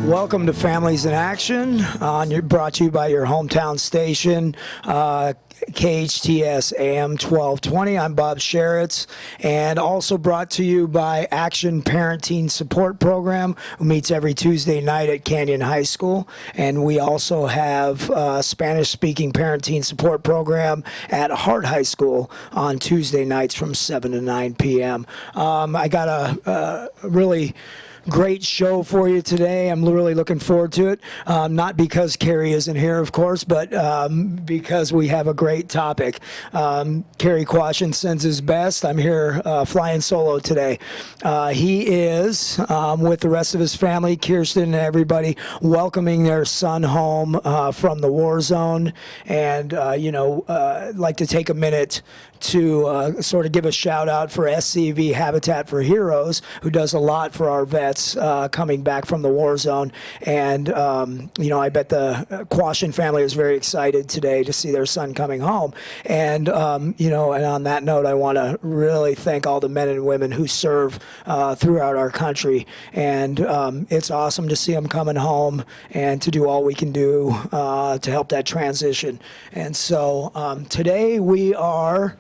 Welcome to Families in Action, brought to you by your hometown station, KHTS AM 1220. I'm Bob Sheritz, and also brought to you by Action Parenting Support Program, who meets every Tuesday night at Canyon High School. And we also have a Spanish-speaking parenting support program at Hart High School on Tuesday nights from 7 to 9 p.m. I got a really great show for you today. I'm really looking forward to it. Not because Carrie isn't here, of course, but because we have a great topic. Carrie Quashin sends his best. I'm here flying solo today. He is, with the rest of his family, Kirsten and everybody, welcoming their son home from the war zone. And, like to take a minute to sort of give a shout out for SCV Habitat for Heroes, who does a lot for our vets coming back from the war zone. And, I bet the Quashin family is very excited today to see their son coming home. And, and on that note, I want to really thank all the men and women who serve throughout our country. And it's awesome to see them coming home and to do all we can do to help that transition. And so today we are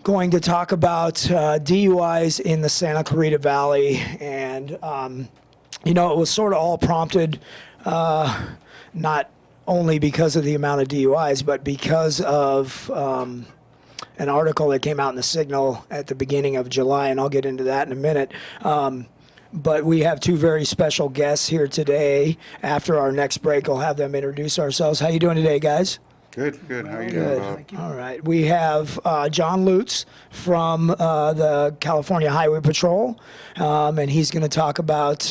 going to talk about DUIs in the Santa Clarita Valley. And, it was sort of all prompted not only because of the amount of DUIs, but because of an article that came out in the Signal at the beginning of July, and I'll get into that in a minute. But we have two very special guests here today. After our next break, I'll have them introduce ourselves. How you doing today, guys? Good. How you doing, Bob? All right. We have John Lutz from the California Highway Patrol, and he's going to talk about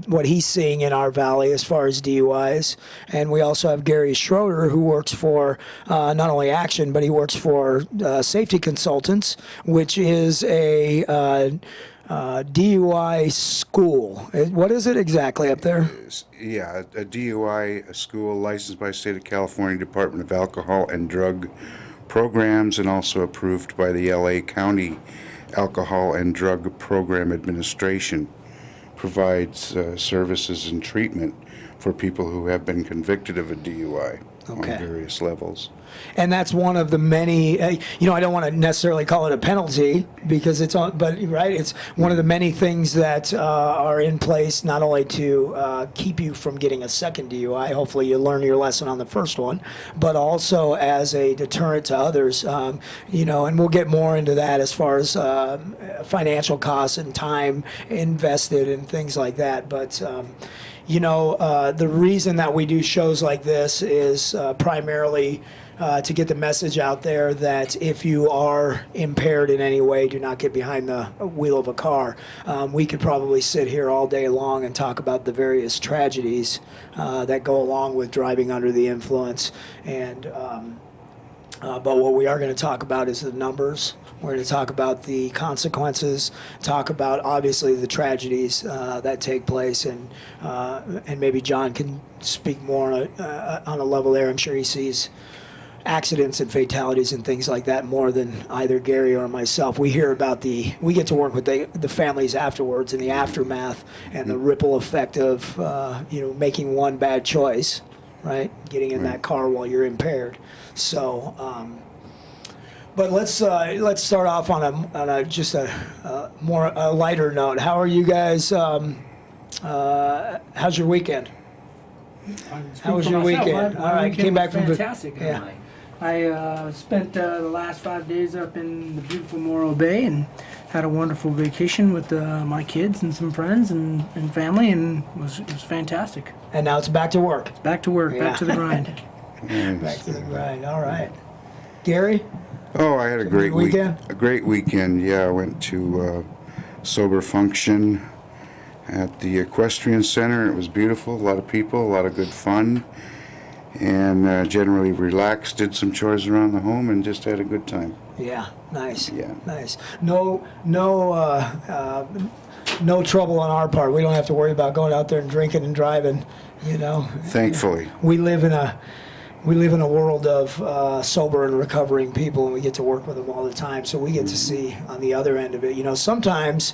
what he's seeing in our valley as far as DUIs. And we also have Gary Schroeder, who works for not only Action, but he works for Safety Consultants, which is a DUI school. What is it exactly up there? Yeah, a DUI school licensed by the State of California Department of Alcohol and Drug Programs, and also approved by the LA County Alcohol and Drug Program Administration. Provides services and treatment for people who have been convicted of a DUI on various levels. And that's one of the many, I don't want to necessarily call it a penalty because it's one of the many things that are in place not only to keep you from getting a second DUI, hopefully you learn your lesson on the first one, but also as a deterrent to others, and we'll get more into that as far as financial costs and time invested and things like that. But, the reason that we do shows like this is primarily to get the message out there that if you are impaired in any way, do not get behind the wheel of a car. We could probably sit here all day long and talk about the various tragedies that go along with driving under the influence. And but what we are going to talk about is the numbers. We're going to talk about the consequences, talk about obviously the tragedies that take place, and maybe John can speak more on a level there. I'm sure he sees accidents and fatalities and things like that more than either Gary or myself. We hear about we get to work with the families afterwards and the aftermath and the ripple effect of making one bad choice, right? Getting in that car while you're impaired. So, but let's start off on a just a more lighter note. How are you guys? How's your weekend? How was your weekend? All right, came back from fantastic. Yeah. I spent the last 5 days up in the beautiful Morro Bay and had a wonderful vacation with my kids and some friends and family, and it was fantastic. And now it's back to work. Back to work, back to the grind. Back to the grind. All right, Gary. Oh, I had a great weekend. A great weekend. Yeah, I went to sober function at the Equestrian Center. It was beautiful. A lot of people, a lot of good fun. And generally relaxed, did some chores around the home, and just had a good time. Yeah, nice. Yeah. Nice. No trouble on our part. We don't have to worry about going out there and drinking and driving, Thankfully. We live in a world of sober and recovering people, and we get to work with them all the time, so we get to see on the other end of it. Sometimes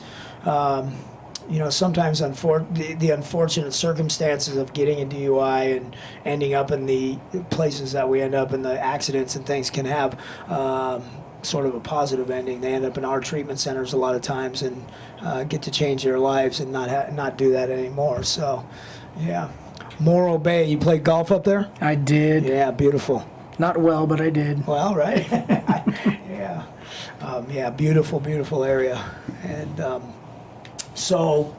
sometimes the unfortunate circumstances of getting a DUI and ending up in the places that we end up in, the accidents and things can have sort of a positive ending. They end up in our treatment centers a lot of times and get to change their lives and not do that anymore. So, yeah. Morro Bay, you played golf up there? I did. Yeah, beautiful. Not well, but I did. Well, right. Yeah. Yeah, beautiful, beautiful area. And so,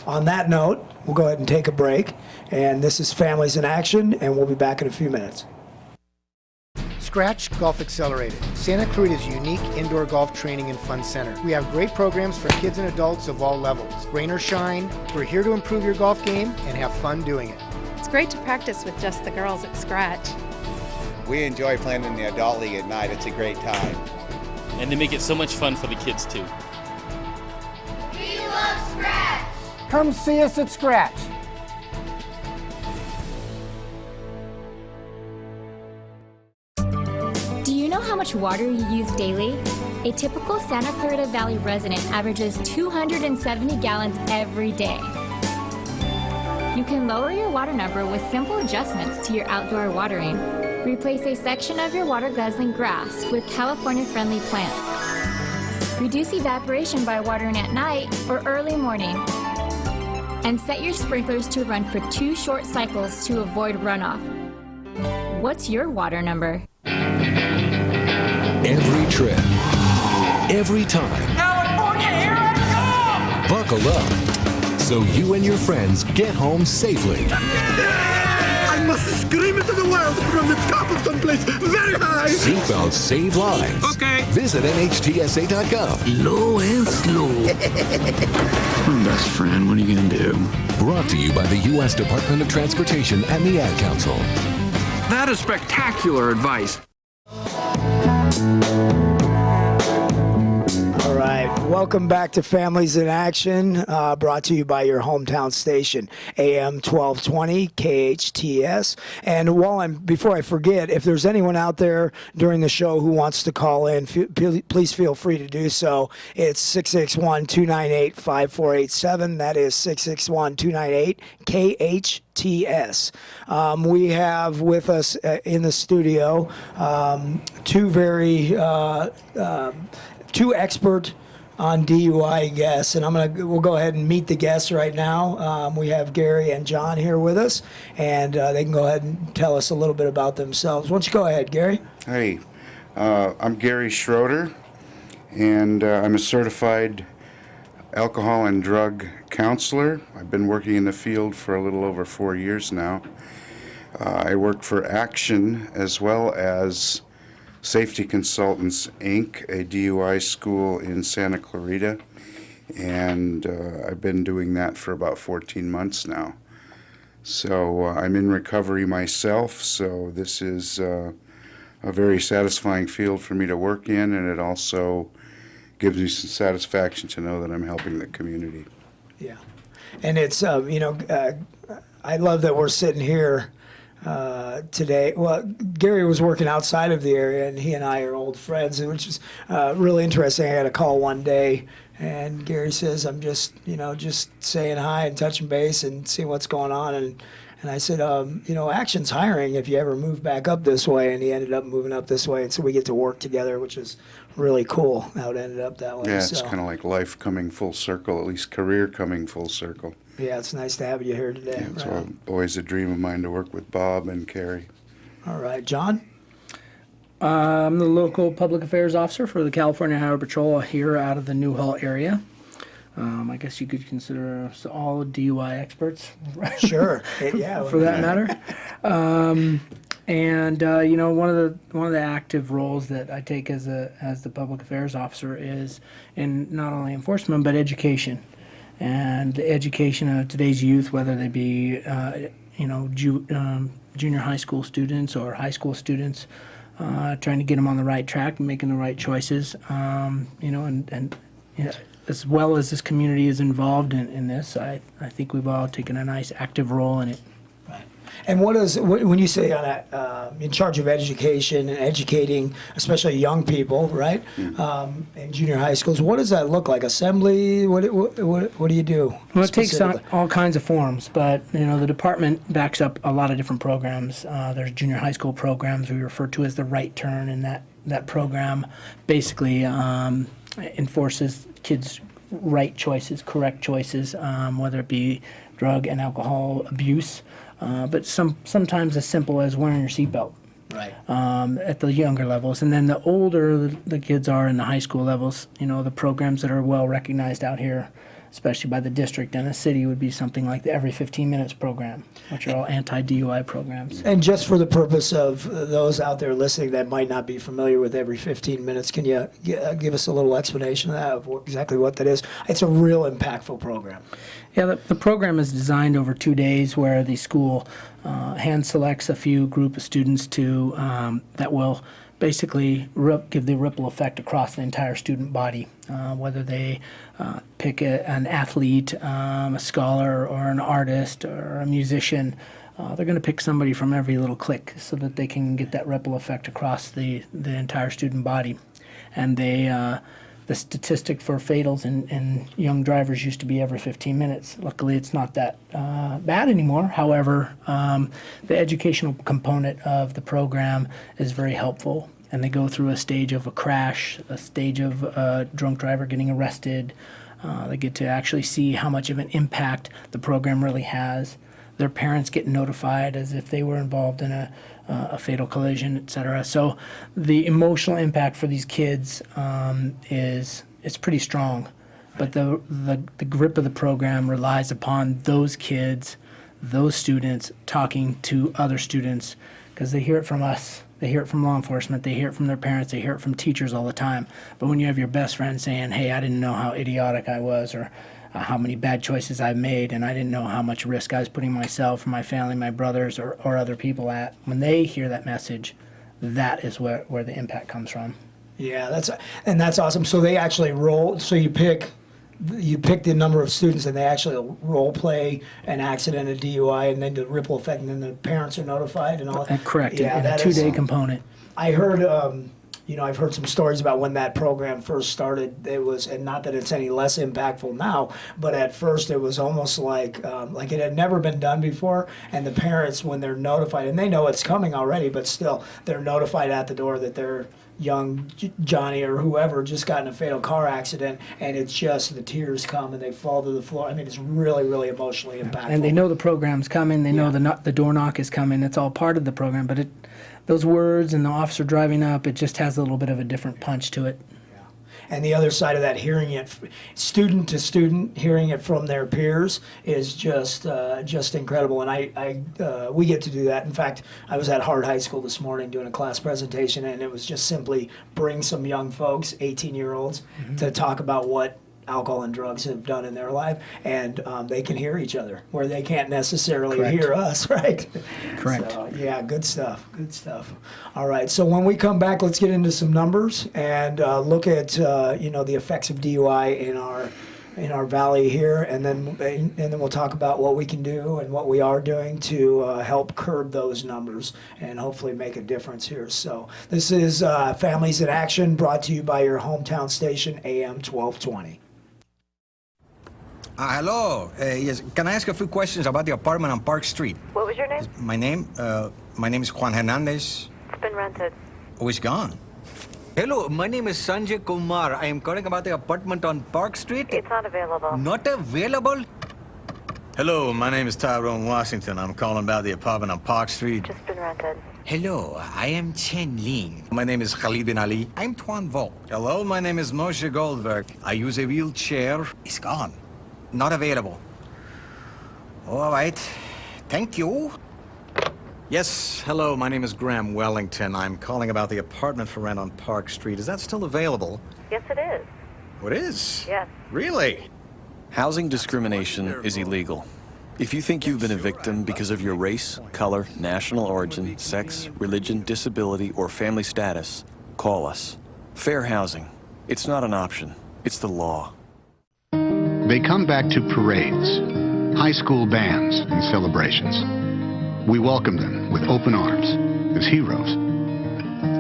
on that note, we'll go ahead and take a break. And this is Families in Action, and we'll be back in a few minutes. Scratch Golf Accelerated, Santa Clarita's unique indoor golf training and fun center. We have great programs for kids and adults of all levels. Rain or shine, we're here to improve your golf game and have fun doing it. It's great to practice with just the girls at Scratch. We enjoy playing in the adult league at night. It's a great time. And they make it so much fun for the kids too. We love Scratch! Come see us at Scratch. Do you know how much water you use daily? A typical Santa Clarita Valley resident averages 270 gallons every day. You can lower your water number with simple adjustments to your outdoor watering. Replace a section of your water-guzzling grass with California-friendly plants. Reduce evaporation by watering at night or early morning. And set your sprinklers to run for 2 short cycles to avoid runoff. What's your water number? Every trip, every time. California, here I come! Buckle up so you and your friends get home safely. I must scream into the world from the top of someplace very high. Seatbelts save lives. Okay. Visit NHTSA.gov. Low and slow. Best friend, what are you going to do? Brought to you by the U.S. Department of Transportation and the Ad Council. That is spectacular advice. All right, welcome back to Families in Action, brought to you by your hometown station, AM 1220 KHTS. And before I forget, if there's anyone out there during the show who wants to call in, please feel free to do so. It's 661-298-5487. That is 661-298-KHTS. We have with us in the studio two expert on DUI guests, and we'll go ahead and meet the guests right now. We have Gary and John here with us, and they can go ahead and tell us a little bit about themselves. Why don't you go ahead, Gary? Hey, I'm Gary Schroeder, and I'm a certified alcohol and drug counselor. I've been working in the field for a little over 4 years now. I work for Action as well as Safety Consultants, Inc., a DUI school in Santa Clarita, and I've been doing that for about 14 months now. So I'm in recovery myself, so this is a very satisfying field for me to work in, and it also gives me some satisfaction to know that I'm helping the community. Yeah, and it's, I love that we're sitting here today. Well, Gary was working outside of the area, and he and I are old friends, which is really interesting. I got a call one day, and Gary says, "I'm just saying hi and touching base and seeing what's going on." And I said, Action's hiring if you ever move back up this way. And he ended up moving up this way, and so we get to work together, which is really cool how it ended up that way. Yeah, it's kind of like life coming full circle, at least career coming full circle. Yeah, it's nice to have you here today. Yeah, it's always a dream of mine to work with Bob and Carrie. All right, John? I'm the local public affairs officer for the California Highway Patrol here out of the Newhall area. I guess you could consider us all DUI experts. Sure. Yeah. For that matter. One of the active roles that I take as the public affairs officer is in not only enforcement but education. And the education of today's youth, whether they be, junior high school students or high school students, trying to get them on the right track and making the right choices, as well as this community is involved in this, I think we've all taken a nice active role in it. Right. And what is, when you say in charge of education and educating, especially young people, right, in junior high schools, what does that look like? Assembly? What do you do? Well, it takes specifically? all kinds of forms, but the department backs up a lot of different programs. There's junior high school programs we refer to as the Right Turn, and that program basically enforces kids' right choices, correct choices, whether it be drug and alcohol abuse, but sometimes as simple as wearing your seatbelt. Right. At the younger levels. And then the older the kids are in the high school levels, the programs that are well recognized out here, especially by the district and the city, would be something like the Every 15 Minutes program, which are all anti-DUI programs. And just for the purpose of those out there listening that might not be familiar with Every 15 Minutes, can you give us a little explanation of that, of exactly what that is? It's a real impactful program. Yeah, the program is designed over 2 days where the school hand selects a few group of students that will basically give the ripple effect across the entire student body, whether they pick an athlete, a scholar, or an artist, or a musician. They're going to pick somebody from every little clique so that they can get that ripple effect across the entire student body. And the statistic for fatals in young drivers used to be every 15 minutes. Luckily, it's not that bad anymore. However, the educational component of the program is very helpful, and they go through a stage of a crash, a stage of a drunk driver getting arrested. They get to actually see how much of an impact the program really has. Their parents get notified as if they were involved in a fatal collision, et cetera. So the emotional impact for these kids is pretty strong. But the grip of the program relies upon those kids, those students, talking to other students, because they hear it from us. They hear it from law enforcement. They hear it from their parents. They hear it from teachers all the time. But when you have your best friend saying, hey, I didn't know how idiotic I was, or how many bad choices I've made, and I didn't know how much risk I was putting myself, my family, my brothers, or other people at. When they hear that message, that is where the impact comes from. Yeah, that's awesome. So they actually roll. So you pick the number of students, and they actually role play an accident, a DUI, and then the ripple effect, and then the parents are notified and all. Correct. Yeah, and a 2-day component. I heard. I've heard some stories about when that program first started. It was, and not that it's any less impactful now, but at first it was almost like it had never been done before. And the parents, when they're notified, and they know it's coming already, but still, they're notified at the door that their young Johnny or whoever just got in a fatal car accident, and it's just the tears come and they fall to the floor. I mean, it's really, really emotionally impactful. And they know the program's coming. They know the door knock is coming. It's all part of the program, but those words and the officer driving up, it just has a little bit of a different punch to it. Yeah. And the other side of that, hearing it student to student, hearing it from their peers is just incredible. And we get to do that. In fact, I was at Hart High School this morning doing a class presentation, and it was just simply bring some young folks, 18-year-olds, to talk about what alcohol and drugs have done in their life, and they can hear each other where they can't necessarily hear us, right? Correct. So, yeah, good stuff. All right, so when we come back, let's get into some numbers and look at the effects of DUI in our valley here, and then we'll talk about what we can do and what we are doing to help curb those numbers and hopefully make a difference here. So this is Families in Action, brought to you by your hometown station, AM 1220. Hello. Yes. Can I ask a few questions about the apartment on Park Street? What was your name? My name is Juan Hernandez. It's been rented. Oh, it's gone. Hello, my name is Sanjay Kumar. I am calling about the apartment on Park Street. It's not available. Not available? Hello, my name is Tyrone Washington. I'm calling about the apartment on Park Street. Just been rented. Hello, I am Chen Ling. My name is Khalid bin Ali. I'm Tuan Vo. Hello, my name is Moshe Goldberg. I use a wheelchair. It's gone. Not available. All right. Thank you. Yes, hello, my name is Graham Wellington. I'm calling about the apartment for rent on Park Street. Is that still available? Yes, it is. Oh, it is? Yes. Really? Housing discrimination is illegal. If you think you've been a victim because of your race, color, national origin, sex, religion, disability, or family status, call us. Fair housing. It's not an option. It's the law. They come back to parades, high school bands, and celebrations. We welcome them with open arms as heroes.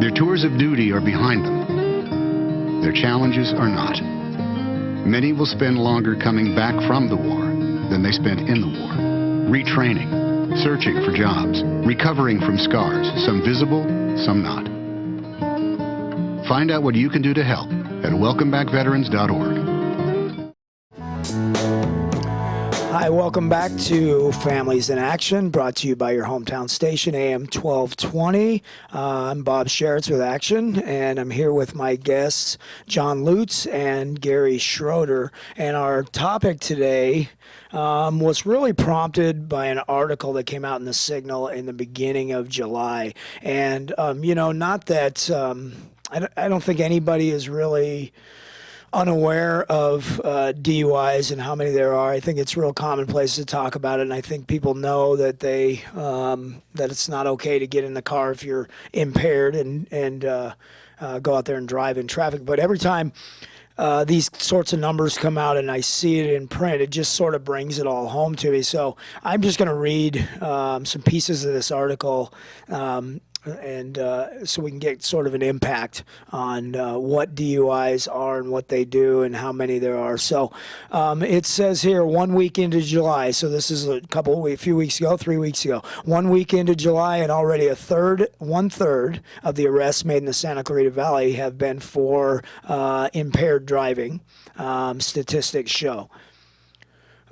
Their tours of duty are behind them. Their challenges are not. Many will spend longer coming back from the war than they spent in the war, retraining, searching for jobs, recovering from scars, some visible, some not. Find out what you can do to help at welcomebackveterans.org. Hi, welcome back to Families in Action, brought to you by your hometown station, AM 1220. I'm Bob Sheritz with Action, and I'm here with my guests, John Lutz and Gary Schroeder. And our topic today was really prompted by an article that came out in the Signal in the beginning of July. And, not that I don't think anybody is really unaware of DUIs and how many there are. I think it's real commonplace to talk about it, and I think people know that that it's not okay to get in the car if you're impaired and go out there and drive in traffic. But every time these sorts of numbers come out and I see it in print, it just sort of brings it all home to me. So I'm just going to read some pieces of this article and so we can get sort of an impact on what DUIs are and what they do and how many there are. So it says here 1 week into July, so this is a few weeks ago, 3 weeks ago, 1 week into July, and already one third of the arrests made in the Santa Clarita Valley have been for impaired driving, statistics show.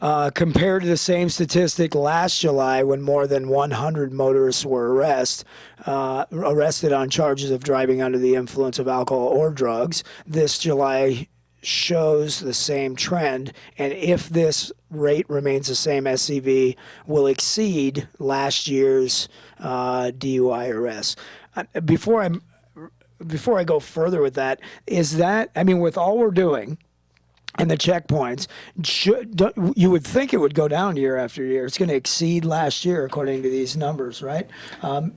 Compared to the same statistic last July, when more than 100 motorists were arrested on charges of driving under the influence of alcohol or drugs, this July shows the same trend. And if this rate remains the same, SCV will exceed last year's DUI arrests. Before I go further with that, with all we're doing and the checkpoints, you would think it would go down year after year. It's going to exceed last year, according to these numbers, right? Well,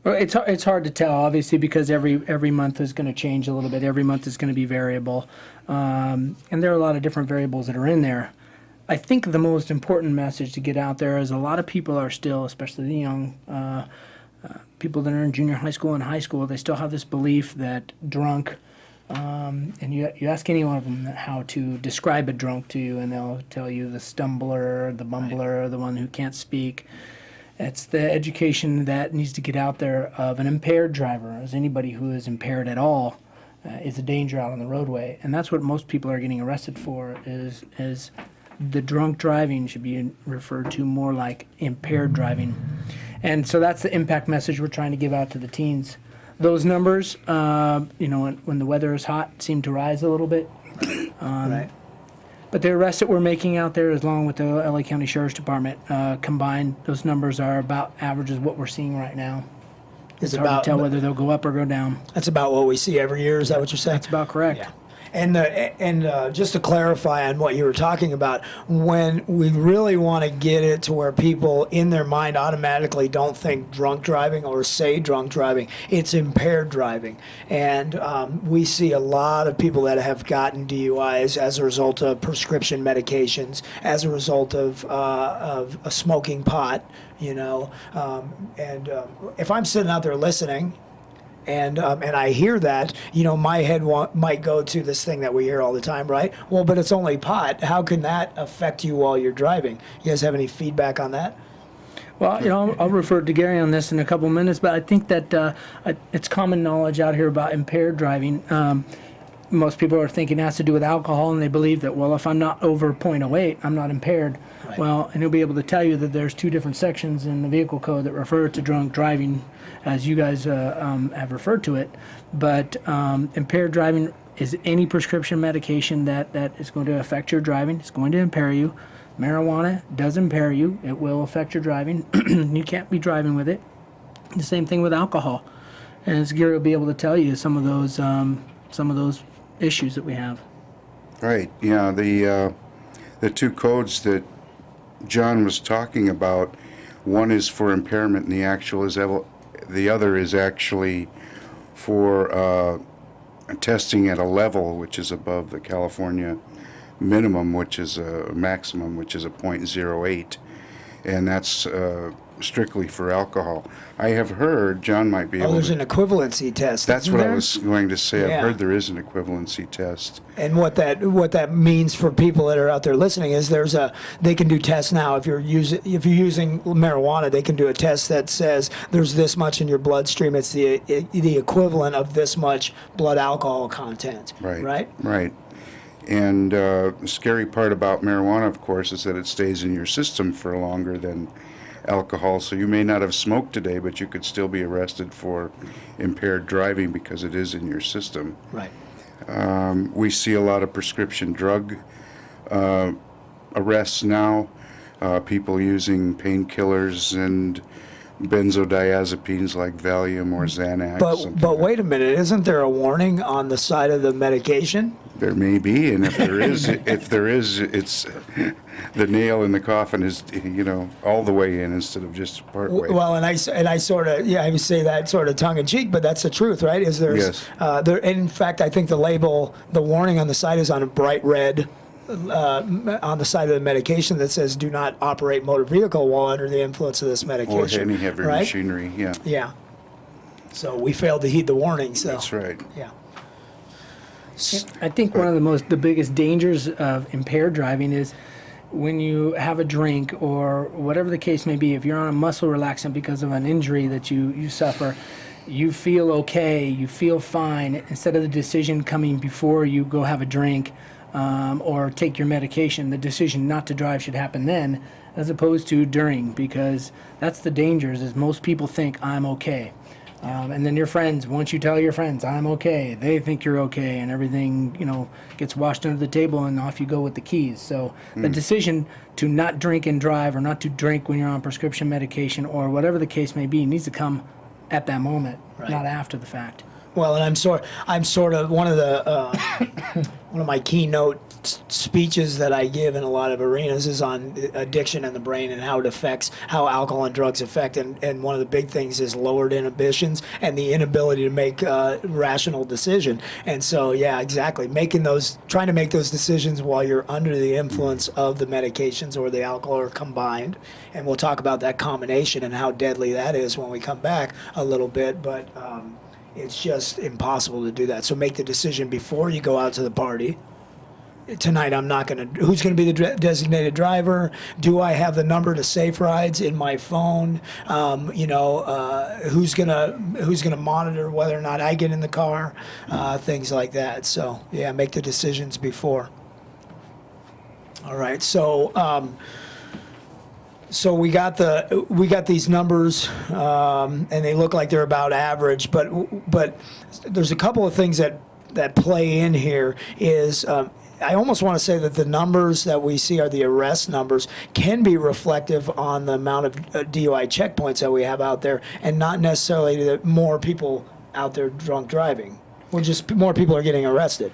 it's hard to tell, obviously, because every month is going to change a little bit. Every month is going to be variable, and there are a lot of different variables that are in there. I think the most important message to get out there is a lot of people are still, especially the young people that are in junior high school and high school, they still have this belief that drunk. And you ask any one of them how to describe a drunk to you, and they'll tell you the stumbler, the mumbler, the one who can't speak. It's the education that needs to get out there of an impaired driver, as anybody who is impaired at all is a danger out on the roadway. And that's what most people are getting arrested for, is the drunk driving should be referred to more like impaired driving. And so that's the impact message we're trying to give out to the teens. Those numbers, when the weather is hot, seem to rise a little bit. Right. But the arrests that we're making out there, along with the LA County Sheriff's Department, combined, those numbers are about average as what we're seeing right now. It's hard to tell whether they'll go up or go down. That's about what we see every year. Is that what you're saying? That's about correct. Yeah. And just to clarify on what you were talking about, when we really want to get it to where people in their mind automatically don't think drunk driving or say drunk driving, it's impaired driving. And we see a lot of people that have gotten DUIs as a result of prescription medications, as a result of smoking pot, if I'm sitting out there listening, and I hear that, my head might go to this thing that we hear all the time, right? Well, but it's only pot. How can that affect you while you're driving? You guys have any feedback on that? Well, I'll refer to Gary on this in a couple of minutes, but I think that it's common knowledge out here about impaired driving. Most people are thinking it has to do with alcohol, and they believe that, well, if I'm not over 0.08, I'm not impaired. Right. Well, and he'll be able to tell you that there's two different sections in the vehicle code that refer to drunk driving, as you guys have referred to it. But impaired driving is any prescription medication that is going to affect your driving. It's going to impair you. Marijuana does impair you. It will affect your driving. You can't be driving with it. The same thing with alcohol. And as Gary will be able to tell you some of those issues that we have. Right. Yeah. The two codes that John was talking about, one is for impairment, and the other is actually for testing at a level which is above the California minimum, which is a maximum, which is a 0.08, and that's strictly for alcohol. I have heard, John might be able there's to... an equivalency test. That's isn't what I there? was going to say. Yeah. I've heard there is an equivalency test. And what that means for people that are out there listening is they can do tests now. If you're using marijuana, they can do a test that says there's this much in your bloodstream. It's the equivalent of this much blood alcohol content. Right. And the scary part about marijuana, of course, is that it stays in your system for longer than alcohol. So you may not have smoked today, but you could still be arrested for impaired driving because it is in your system. Right. We see a lot of prescription drug arrests now, people using painkillers and benzodiazepines like Valium or Xanax. But wait a minute, isn't there a warning on the side of the medication? There may be, and if there is, it's the nail in the coffin is, all the way in instead of just part way. Well, and I sort of, I would say that sort of tongue in cheek, but that's the truth, right? Yes. In fact, I think the warning on the side is on a bright red on the side of the medication that says "Do not operate motor vehicle while under the influence of this medication." Or any heavy right? machinery, yeah. Yeah. So we failed to heed the warning. So that's right. Yeah. I think one of the biggest dangers of impaired driving is when you have a drink or whatever the case may be. If you're on a muscle relaxant because of an injury that you suffer, you feel okay, you feel fine. Instead of the decision coming before you go have a drink or take your medication, the decision not to drive should happen then, as opposed to during, because that's the dangers. Is most people think I'm okay. And then your friends, once you tell your friends, I'm okay, they think you're okay, and everything, gets washed under the table, and off you go with the keys. So the decision to not drink and drive, or not to drink when you're on prescription medication, or whatever the case may be, needs to come at that moment, not after the fact. Well, and I'm sort of one of my keynote speeches that I give in a lot of arenas is on addiction in the brain and how it affects, how alcohol and drugs affect, and one of the big things is lowered inhibitions and the inability to make rational decision. And so, yeah, exactly, trying to make those decisions while you're under the influence of the medications or the alcohol or combined. And we'll talk about that combination and how deadly that is when we come back a little bit, but it's just impossible to do that. So make the decision before you go out to the party. Tonight, who's going to be the designated driver? Do I have the number to Safe Rides in my phone? Who's going to monitor whether or not I get in the car? Things like that. So, yeah, make the decisions before. All right. So we got these numbers, and they look like they're about average, but there's a couple of things that play in here. Is I almost want to say that the numbers that we see are the arrest numbers can be reflective on the amount of DUI checkpoints that we have out there, and not necessarily that more people out there drunk driving. Or just more people are getting arrested.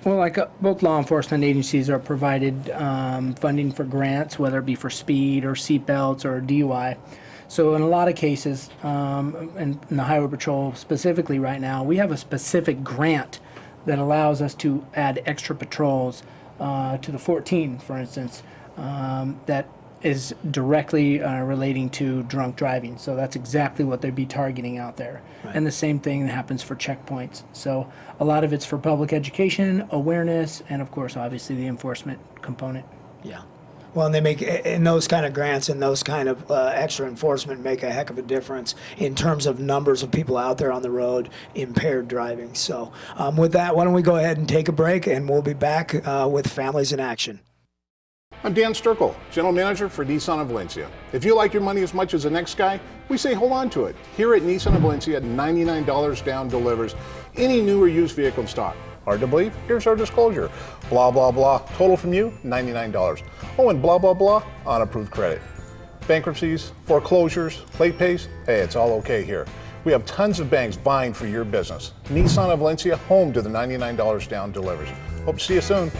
Well, both law enforcement agencies are provided funding for grants, whether it be for speed or seatbelts or DUI. So in a lot of cases, in the Highway Patrol specifically right now, we have a specific grant that allows us to add extra patrols to the 14, for instance, that is directly relating to drunk driving. So that's exactly what they'd be targeting out there. Right. And the same thing happens for checkpoints. So a lot of it's for public education, awareness, and of course, obviously, the enforcement component. Yeah. Well, and they make, and those kind of grants and those kind of extra enforcement make a heck of a difference in terms of numbers of people out there on the road impaired driving. So with that, why don't we go ahead and take a break, and we'll be back with Families in Action. I'm Dan Sturkle, General Manager for Nissan of Valencia. If you like your money as much as the next guy, we say hold on to it. Here at Nissan of Valencia, $99 down delivers any new or used vehicle in stock. Hard to believe? Here's our disclosure. Blah, blah, blah. Total from you, $99. Oh, and blah, blah, blah on approved credit. Bankruptcies, foreclosures, late pays, hey, it's all okay here. We have tons of banks vying for your business. Nissan of Valencia, home to the $99 down delivers. Hope to see you soon.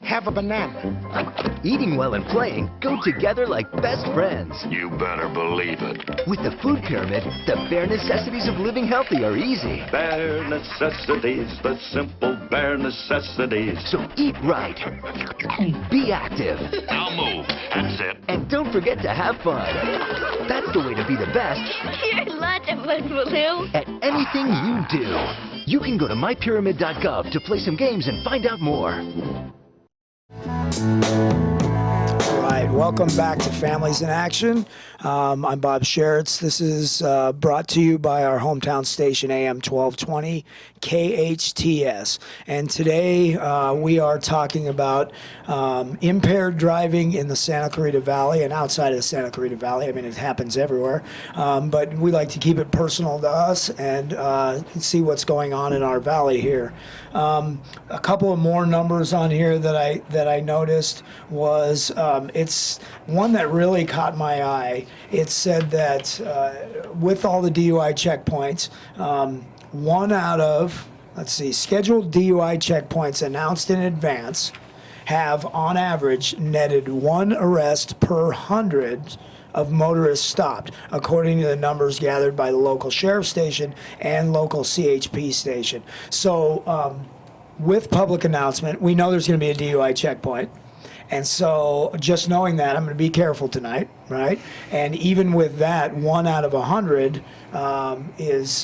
Have have a banana. Eating well and playing go together like best friends. You better believe it. With the food pyramid, the bare necessities of living healthy are easy. Bare necessities, the simple bare necessities. So eat right. Be active. Now move. That's it. And don't forget to have fun. That's the way to be the best You're lots of fun, Baloo. at anything you do. You can go to mypyramid.gov to play some games and find out more. All right, welcome back to Families in Action. I'm Bob Sheritz. This is brought to you by our hometown station, AM 1220, KHTS. And today we are talking about impaired driving in the Santa Clarita Valley and outside of the Santa Clarita Valley. I mean, it happens everywhere. But we like to keep it personal to us and see what's going on in our valley here. A couple of more numbers on here that I noticed was it's one that really caught my eye. It said that with all the DUI checkpoints, 1 out of, scheduled DUI checkpoints announced in advance have on average netted 1 arrest per 100 of motorists stopped, according to the numbers gathered by the local sheriff station and local CHP station. So with public announcement, we know there's going to be a DUI checkpoint. And so just knowing that, I'm going to be careful tonight, right? And even with that, 1 out of 100 has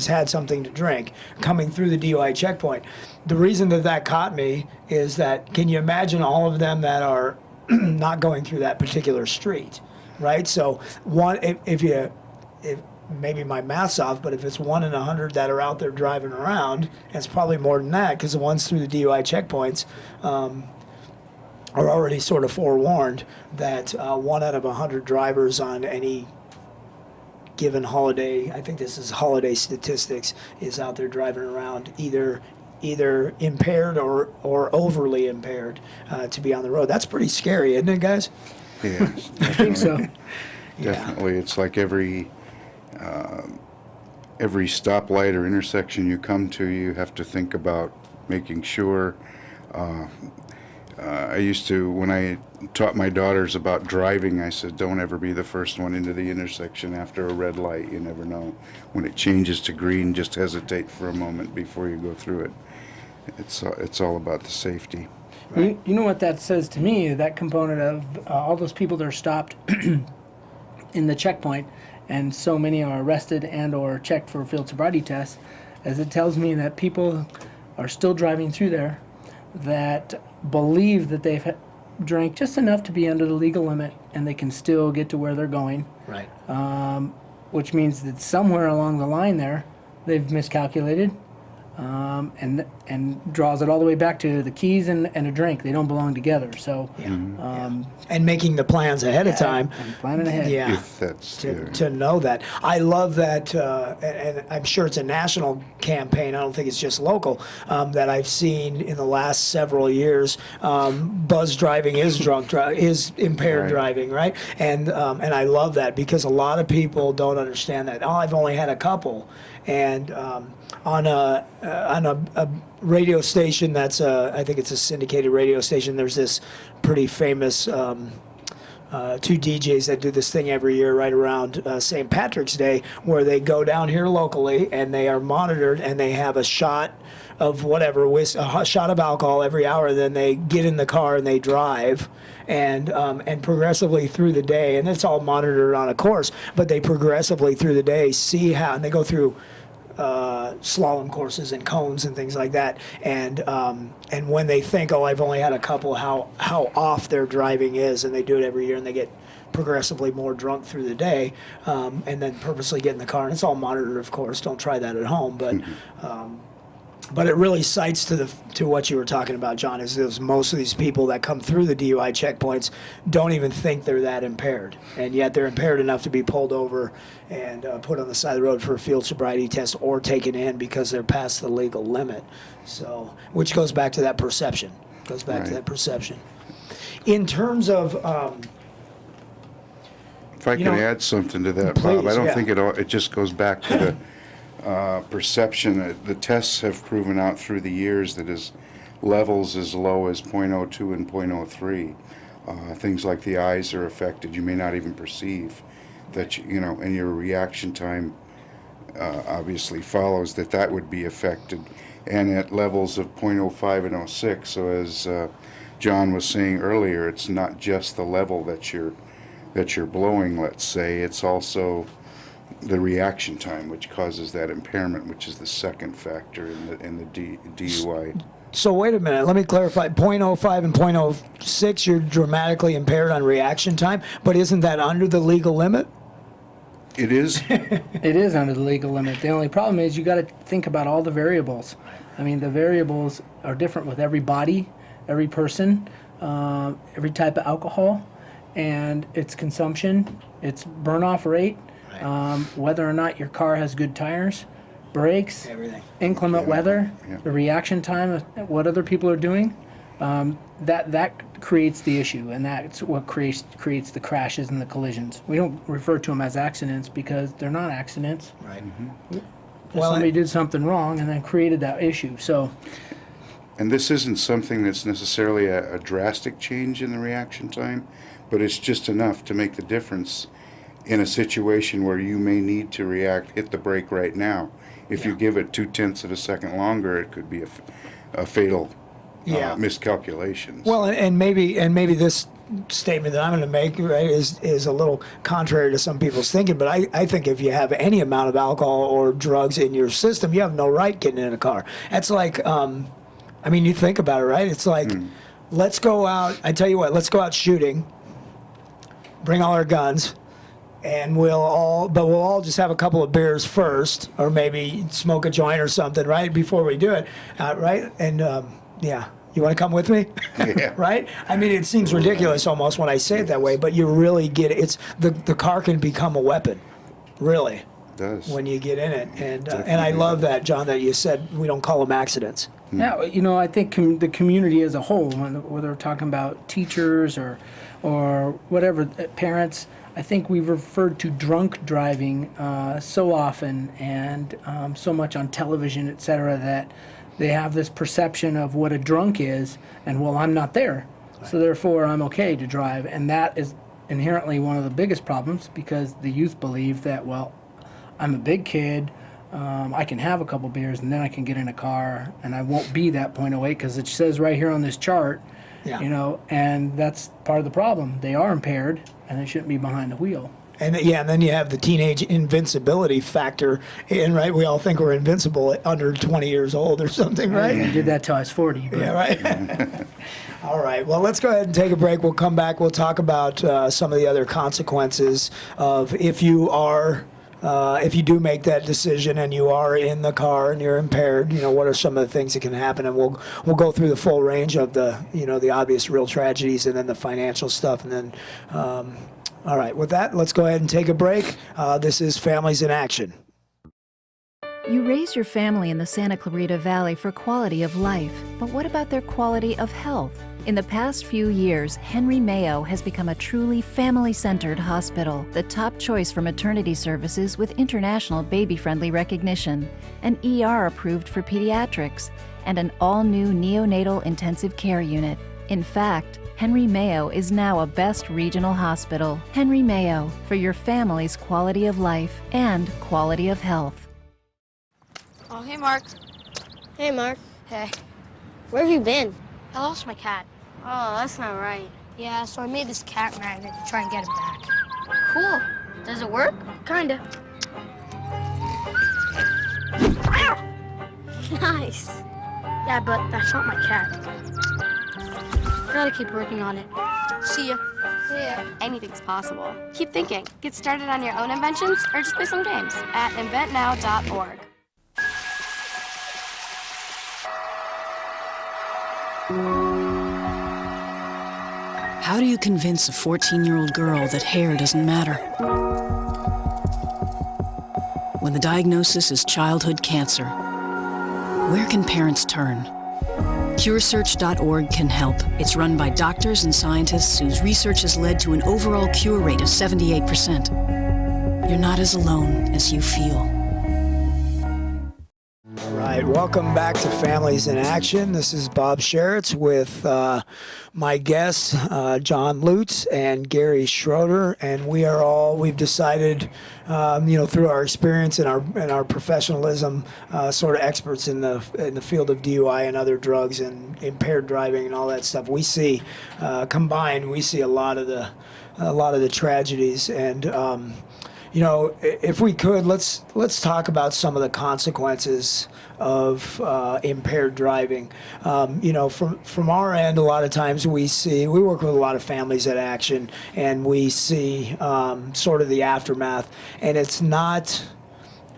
had something to drink coming through the DUI checkpoint. The reason that caught me is that, can you imagine all of them that are not going through that particular street, right? So if maybe my math's off, but if it's 1 in 100 that are out there driving around, and it's probably more than that because the ones through the DUI checkpoints are already sort of forewarned that 1 out of 100 drivers on any given holiday, I think this is holiday statistics, is out there driving around either impaired or overly impaired to be on the road. That's pretty scary, isn't it, guys? Yes, I think so. definitely. Yeah. It's like every stoplight or intersection you come to, you have to think about making sure. I used to, when I taught my daughters about driving, I said, don't ever be the first one into the intersection after a red light. You never know. When it changes to green, just hesitate for a moment before you go through it. It's all about the safety. Right. You know what that says to me, that component of all those people that are stopped in the checkpoint, and so many are arrested and or checked for field sobriety tests, as it tells me that people are still driving through there that believe that they've drank just enough to be under the legal limit and they can still get to where they're going. Right. Which means that somewhere along the line there, they've miscalculated and draws it all the way back to the keys and a drink. They don't belong together. So, and making the plans ahead of time. And planning ahead. Yeah. If that's to know that. I love that, and I'm sure it's a national campaign. I don't think it's just local, that I've seen in the last several years. Buzz driving is is impaired driving, right? And I love that because a lot of people don't understand that. Oh, I've only had a couple. And on a radio station that's I think it's a syndicated radio station, there's this pretty famous 2 DJs that do this thing every year right around St. Patrick's Day, where they go down here locally and they are monitored and they have a shot of whatever, a shot of alcohol every hour. Then they get in the car and they drive, and progressively through the day, and it's all monitored on a course, but they progressively through the day see how, and they go through slalom courses and cones and things like that, and when they think, oh, I've only had a couple, how off their driving is, and they do it every year, and they get progressively more drunk through the day, and then purposely get in the car, and it's all monitored, of course. Don't try that at home, but it really cites to what you were talking about, John, is most of these people that come through the DUI checkpoints don't even think they're that impaired, and yet they're impaired enough to be pulled over and put on the side of the road for a field sobriety test or taken in because they're past the legal limit. So, which goes back to that perception. In terms of if I can add something to that, Bob, I don't think it just goes back to the perception. The tests have proven out through the years that as levels as low as 0.02 and 0.03. Things like the eyes are affected. You may not even perceive that, and your reaction time obviously follows that would be affected. And at levels of 0.05 and 0.06, so as John was saying earlier, it's not just the level that you're blowing, let's say, it's also the reaction time, which causes that impairment, which is the second factor in the DUI. So wait a minute, let me clarify. 0.05 and 0.06, you're dramatically impaired on reaction time, but isn't that under the legal limit? It is? It is under the legal limit. The only problem is you got to think about all the variables. I mean, the variables are different with every body, every person, every type of alcohol, and its consumption, its burn-off rate, whether or not your car has good tires, brakes, everything, inclement weather, the reaction time of what other people are doing. That creates the issue, and that's what creates the crashes and the collisions. We don't refer to them as accidents because they're not accidents. Right. Well, somebody did something wrong and then created that issue. So. And this isn't something that's necessarily a drastic change in the reaction time, but it's just enough to make the difference in a situation where you may need to hit the brake right now. If you give it 0.2 of a second longer, it could be a fatal miscalculation. Well, and maybe this statement that I'm going to make, right, is a little contrary to some people's thinking, but I think if you have any amount of alcohol or drugs in your system, you have no right getting in a car. That's like, I mean, you think about it, right? It's like, let's go out. I tell you what, let's go out shooting. Bring all our guns. And we'll all just have a couple of beers first, or maybe smoke a joint or something, right, before we do it, right? And you want to come with me? Yeah. Right? I mean, it seems ridiculous almost when I say it that way, but you really get it. It's the car can become a weapon, really. It does. When you get in it, and I love that, John, that you said we don't call them accidents. Yeah, I think the community as a whole, whether we're talking about teachers or whatever, parents. I think we've referred to drunk driving so often and so much on television, et cetera, that they have this perception of what a drunk is, and well, I'm not there, so therefore I'm okay to drive. And that is inherently one of the biggest problems because the youth believe that, well, I'm a big kid, I can have a couple beers and then I can get in a car and I won't be that 0.08 because it says right here on this chart, and that's part of the problem. They are impaired and they shouldn't be behind the wheel. And then you have the teenage invincibility factor in, right? We all think we're invincible at under 20 years old or something, right? I did that till I was 40. But. Yeah, right. All right. Well, let's go ahead and take a break. We'll come back. We'll talk about some of the other consequences of if you do make that decision and you are in the car and you're impaired, what are some of the things that can happen? And we'll go through the full range of the obvious real tragedies and then the financial stuff. And then, all right, with that, let's go ahead and take a break. This is Families in Action. You raise your family in the Santa Clarita Valley for quality of life, but what about their quality of health? In the past few years, Henry Mayo has become a truly family-centered hospital, the top choice for maternity services with international baby-friendly recognition, an ER approved for pediatrics, and an all-new neonatal intensive care unit. In fact, Henry Mayo is now a best regional hospital. Henry Mayo, for your family's quality of life and quality of health. Oh, hey, Mark. Hey, Mark. Hey. Where have you been? I lost my cat. Oh, that's not right. Yeah, so I made this cat magnet to try and get him back. Cool. Does it work? Kinda. Nice. Yeah, but that's not my cat. Gotta keep working on it. See ya. Yeah. Anything's possible. Keep thinking. Get started on your own inventions or just play some games at inventnow.org. How do you convince a 14-year-old girl that hair doesn't matter? When the diagnosis is childhood cancer, where can parents turn? CureSearch.org can help. It's run by doctors and scientists whose research has led to an overall cure rate of 78%. You're not as alone as you feel. All right, Welcome back to Families in Action. This is Bob Sheritz with my guests, John Lutz and Gary Schroeder, and we've decided, through our experience and our professionalism, sort of experts in the field of DUI and other drugs and impaired driving and all that stuff. We see combined, we see a lot of the tragedies and. If we could, let's talk about some of the consequences of impaired driving. From our end, a lot of times we work with a lot of families at Action, and we see sort of the aftermath, and it's not.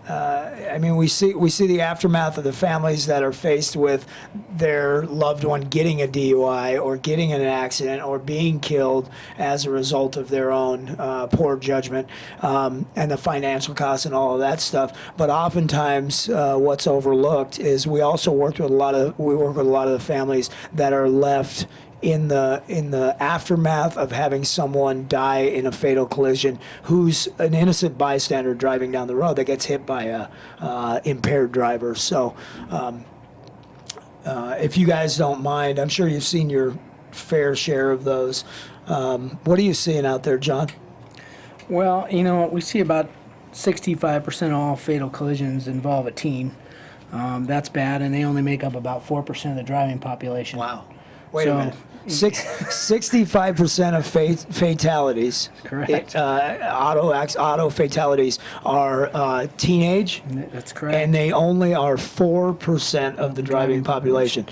We see the aftermath of the families that are faced with their loved one getting a DUI or getting in an accident or being killed as a result of their own poor judgment, and the financial costs and all of that stuff. But oftentimes, what's overlooked is we also work with a lot of the families that are left in the aftermath of having someone die in a fatal collision, who's an innocent bystander driving down the road that gets hit by a impaired driver. So, if you guys don't mind, I'm sure you've seen your fair share of those. What are you seeing out there, John? Well, we see about 65% of all fatal collisions involve a teen. That's bad, and they only make up about 4% of the driving population. Wow. Wait a minute. 65% of fatalities, correct. Auto fatalities are teenage. That's correct. And they only are 4% of the driving population.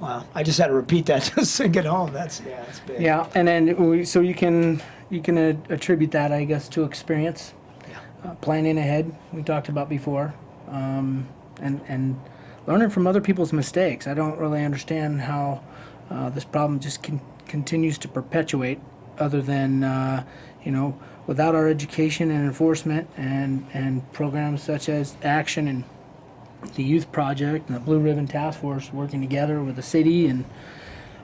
Wow. I just had to repeat that to sink it home. That's big. Yeah, and then so you can attribute that, I guess, to experience, planning ahead. We talked about before, and learning from other people's mistakes. I don't really understand how. This problem just continues to perpetuate, other than, without our education and enforcement and programs such as Action and the Youth Project and the Blue Ribbon Task Force working together with the city. And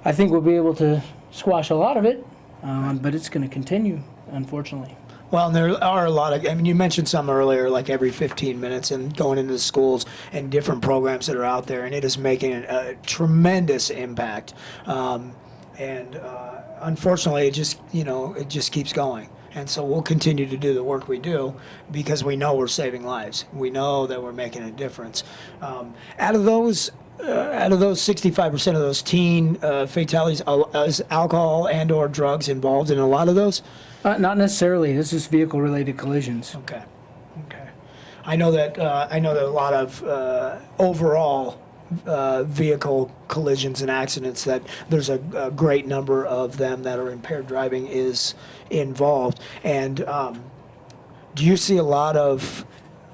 I think we'll be able to squash a lot of it, but it's going to continue, unfortunately. Well, and there are a lot of, you mentioned some earlier, like every 15 minutes and going into the schools and different programs that are out there, and it is making a tremendous impact. Unfortunately, it just keeps going. And so we'll continue to do the work we do because we know we're saving lives. We know that we're making a difference. Out of those 65% of those teen fatalities, is alcohol and/or drugs involved in a lot of those? Not necessarily. This is vehicle-related collisions. Okay. I know that a lot of overall vehicle collisions and accidents, that there's a great number of them that are impaired driving is involved. And do you see a lot of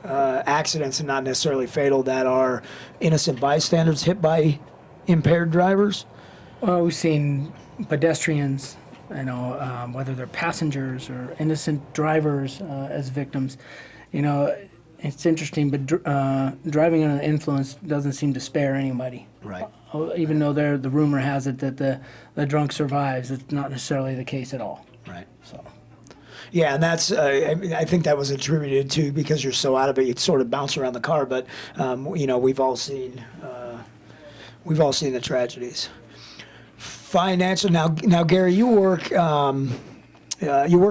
accidents, and not necessarily fatal, that are innocent bystanders hit by impaired drivers? Well, we've seen pedestrians, whether they're passengers or innocent drivers as victims. It's interesting, but driving under the influence doesn't seem to spare anybody. Right. Even though the rumor has it that the drunk survives, it's not necessarily the case at all. Right. So. Yeah, and that's I think that was attributed to because you're so out of it, you sort of bounce around the car. But we've all seen the tragedies. Financial. Now, Gary, you work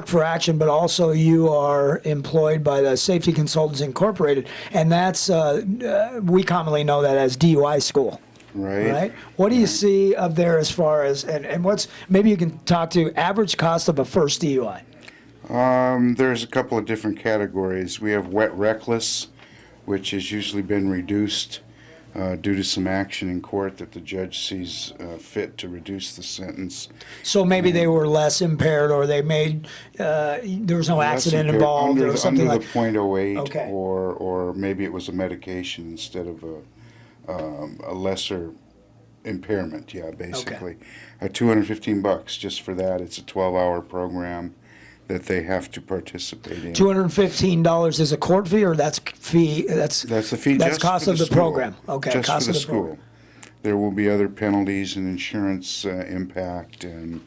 for Action, but also you are employed by the Safety Consultants Incorporated, and that's we commonly know that as DUI school. Right. What do you see up there as far as and what's, maybe you can talk to average cost of a first DUI? There's a couple of different categories. We have wet reckless, which has usually been reduced due to some action in court that the judge sees fit to reduce the sentence. So maybe they were less impaired, or they made there was no accident involved, or something under like. the .08, Okay. or maybe it was a medication instead of a lesser impairment. Yeah, basically, $215 just for that. It's a 12-hour program that they have to participate in. $215 is a court fee, or that's fee? That's the fee. That's just cost for of the school. program. Okay, Just cost for of the the school. program. There will be other penalties and insurance impact and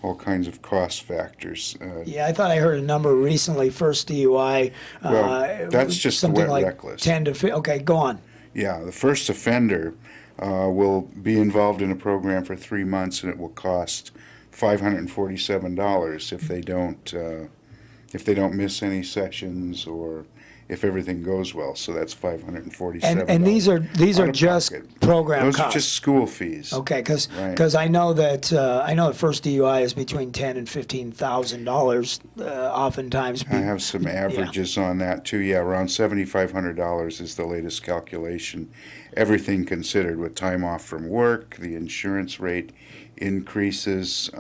all kinds of cost factors. Yeah, I thought I heard a number recently. First DUI. Well, that's just the something wet like reckless. 10 to 15. Okay, go on. Yeah, the first offender will be involved in a program for 3 months, and it will cost $547 if they don't miss any sessions or if everything goes well. So that's $547. And these are out of just pocket. program Those costs. are just school fees. Okay, because Right. I know that the first DUI is between $10,000 and $15,000 oftentimes. I have some averages on that too. Yeah, around $7,500 is the latest calculation. Everything considered, with time off from work, the insurance rate increases,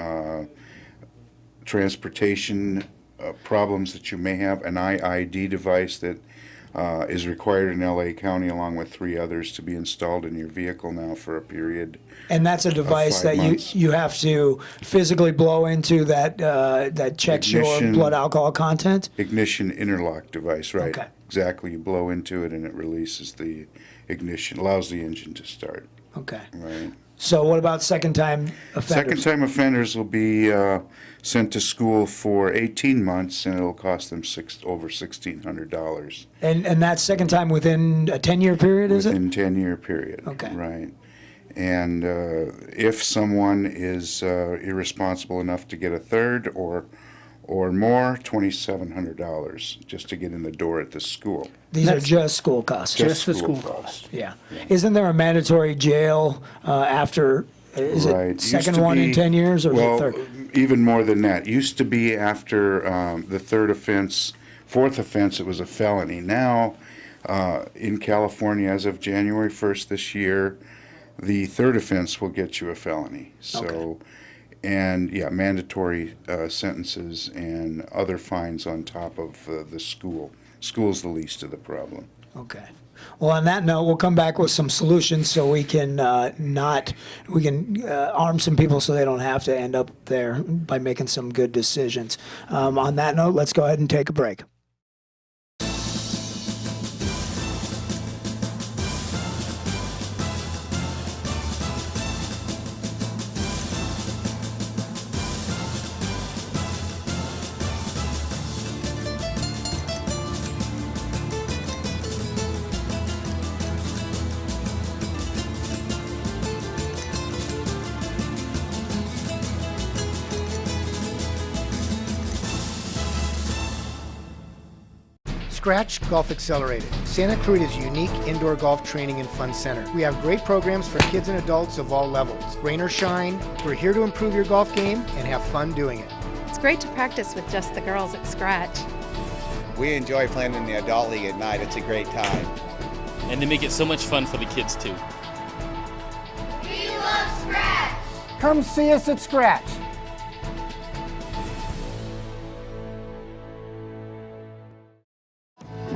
transportation problems that you may have, an IID device that is required in LA County along with 3 others to be installed in your vehicle now for a period. And that's a device of 5 that months. you have to physically blow into that checks your Ignition- blood alcohol content. Ignition interlock device, right? Okay. Exactly. You blow into it and it releases the ignition, allows the engine to start. Okay. Right. So what about second-time offenders? Second-time offenders will be sent to school for 18 months, and it'll cost them over $1,600 And that's second time within a 10-year period, is it? within 10-year period. Okay. Right. And if someone is irresponsible enough to get a third or more, $2,700 just to get in the door at the school. These are just school costs. Just the school costs. Yeah. Isn't there a mandatory jail after? Is Right. it Used second to one in be- 10 years or well, is it third? even more than that. Used to be after the third offense, fourth offense, it was a felony. Now, in California, as of January 1st this year, the third offense will get you a felony. So, and yeah, mandatory sentences and other fines on top of the school. School's the least of the problem. Okay. Well, on that note, we'll come back with some solutions so we can arm some people so they don't have to end up there by making some good decisions. On that note, let's go ahead and take a break. Scratch Golf Accelerated, Santa Clarita's unique indoor golf training and fun center. We have great programs for kids and adults of all levels. Rain or shine, we're here to improve your golf game and have fun doing it. It's great to practice with just the girls at Scratch. We enjoy playing in the adult league at night. It's a great time. And they make it so much fun for the kids too. We love Scratch! Come see us at Scratch.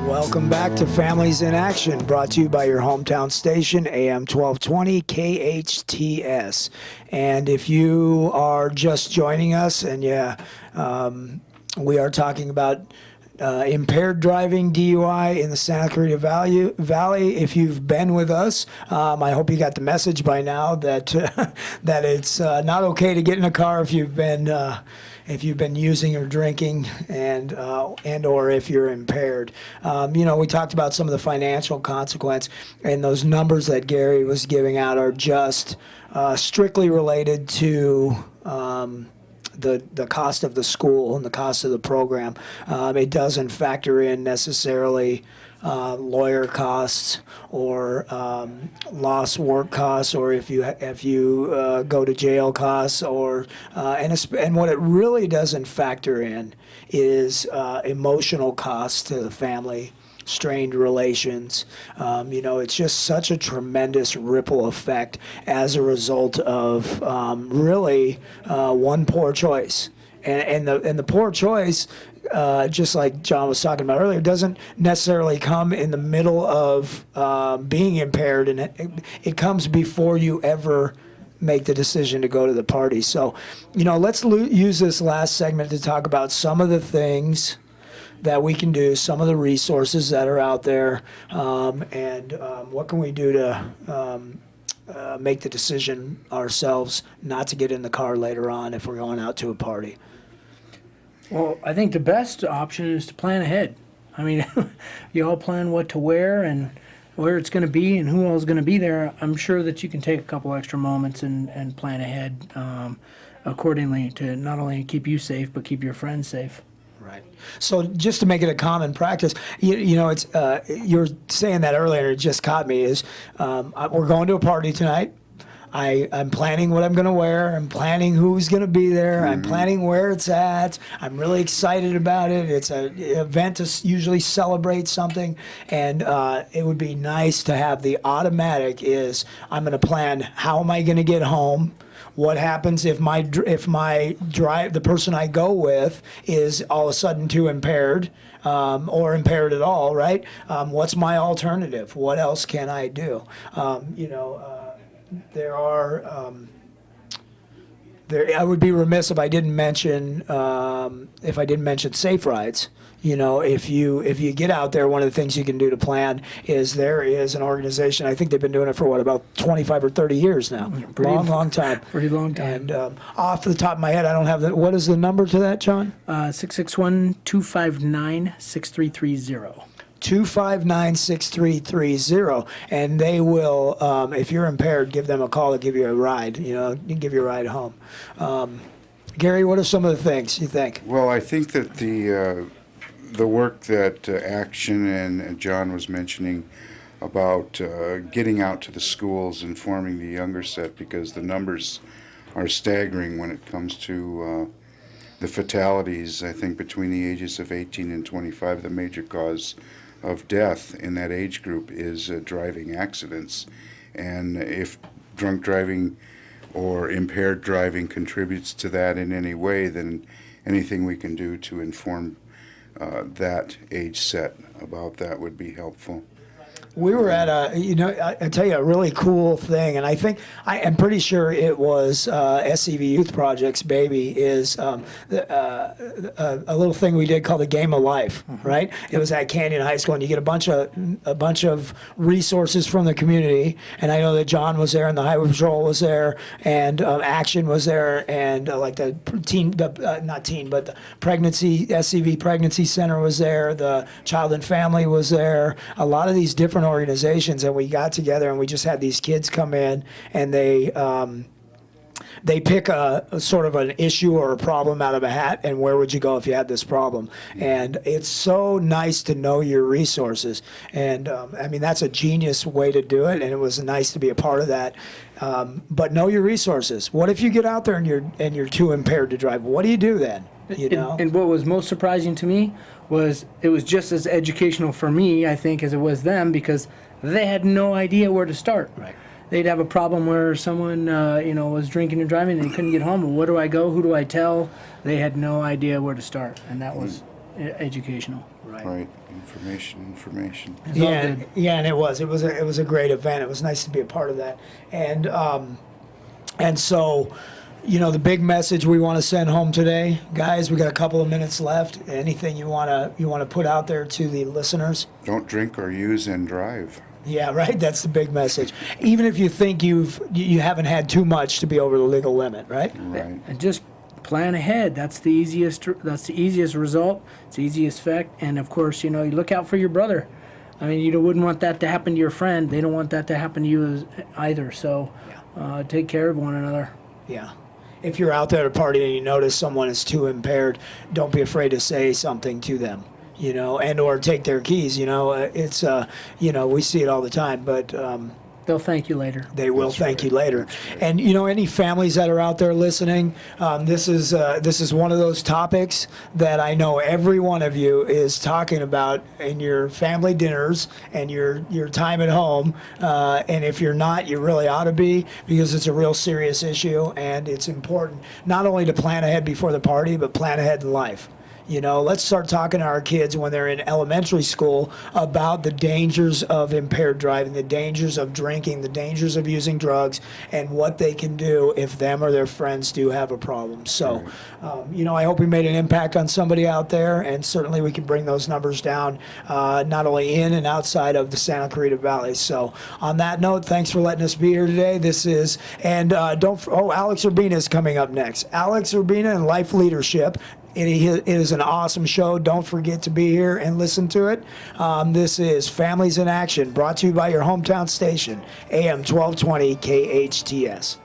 Welcome back to Families in Action, brought to you by your hometown station, AM 1220 KHTS. And if you are just joining us, and we are talking about impaired driving, DUI in the Santa Clarita Valley. If you've been with us, I hope you got the message by now that that it's not okay to get in a car if you've been using or drinking and or if you're impaired. We talked about some of the financial consequence, and those numbers that Gary was giving out are just strictly related to the cost of the school and the cost of the program. It doesn't factor in necessarily lawyer costs or lost work costs, or if you go to jail costs, or and what it really doesn't factor in is emotional costs to the family, strained relations. It's just such a tremendous ripple effect as a result of really one poor choice. And the poor choice, just like John was talking about earlier, doesn't necessarily come in the middle of being impaired, and it comes before you ever make the decision to go to the party. So, let's use this last segment to talk about some of the things that we can do, some of the resources that are out there, and what can we do to make the decision ourselves not to get in the car later on if we're going out to a party. Well, I think the best option is to plan ahead. I mean, you all plan what to wear and where it's going to be and who all is going to be there, I'm sure that you can take a couple extra moments and plan ahead accordingly to not only keep you safe, but keep your friends safe. Right. So just to make it a common practice, you know, it's you were saying that earlier, and it just caught me, is we're going to a party tonight. I'm planning what I'm going to wear. I'm planning who's going to be there. I'm planning where it's at. I'm really excited about it. It's an event to usually celebrate something, and it would be nice to have the automatic is I'm going to plan how am I going to get home. What happens if my drive, the person I go with, is all of a sudden too impaired, or impaired at all, right? What's my alternative? What else can I do? You know, there are. I would be remiss if I didn't mention safe rides. You know, if you get out there, one of the things you can do to plan is there is an organization. I think they've been doing it for what, about 25 or 30 years now. Long time. Pretty long time. And off the top of my head, I don't have the. What is the number to that, John? 661-259-6330. 259-6330, and they will, if you're impaired, give them a call to give you a ride, you know, give you a ride home. Gary, what are some of the things you think? Well, I think that the work that Action and John was mentioning about getting out to the schools, informing the younger set, because the numbers are staggering when it comes to the fatalities. I think between the ages of 18 and 25, the major cause of death in that age group is driving accidents. And if drunk driving or impaired driving contributes to that in any way, then anything we can do to inform that age set about that would be helpful. We were at I tell you, a really cool thing, and I think, I'm pretty sure it was SCV Youth Project's baby, is a little thing we did called the Game of Life, right? It was at Canyon High School, and you get a bunch of resources from the community, and I know that John was there, and the Highway Patrol was there, and Action was there, and like the pregnancy, SCV Pregnancy Center was there, the Child and Family was there, a lot of these different organizations, and we got together and we just had these kids come in, and they pick a sort of an issue or a problem out of a hat, and where would you go if you had this problem? And it's so nice to know your resources, and I mean, that's a genius way to do it, and it was nice to be a part of that. But know your resources. What if you get out there and you're too impaired to drive? What do you do then? You know? And what was most surprising to me was it was just as educational for me, I think, as it was them, because they had no idea where to start. Right. They'd have a problem where someone, was drinking and driving and they couldn't get home. Well, where do I go? Who do I tell? They had no idea where to start, and that was educational. Right. Information. Yeah, and it was a great event. It was nice to be a part of that, and so. You know, the big message we want to send home today, guys, we got a couple of minutes left. Anything you want to put out there to the listeners? Don't drink or use and drive. Yeah, right. That's the big message. Even if you think you haven't had too much to be over the legal limit, right? Right. And just plan ahead. That's the easiest result. It's the easiest effect. And of course, you look out for your brother. I mean, you wouldn't want that to happen to your friend. They don't want that to happen to you either. So, take care of one another. Yeah. If you're out there at a party and you notice someone is too impaired, don't be afraid to say something to them, and or take their keys. It's we see it all the time, but they'll thank you later. They will thank you later. And any families that are out there listening, this is one of those topics that I know every one of you is talking about in your family dinners and your time at home. And if you're not, you really ought to be, because it's a real serious issue, and it's important not only to plan ahead before the party, but plan ahead in life. Let's start talking to our kids when they're in elementary school about the dangers of impaired driving, the dangers of drinking, the dangers of using drugs, and what they can do if them or their friends do have a problem. So, I hope we made an impact on somebody out there, and certainly we can bring those numbers down, not only in and outside of the Santa Clarita Valley. So, on that note, thanks for letting us be here today. Alex Urbina is coming up next. Alex Urbina and Life Leadership It is an awesome show. Don't forget to be here and listen to it. This is Families in Action, brought to you by your hometown station, AM 1220 KHTS.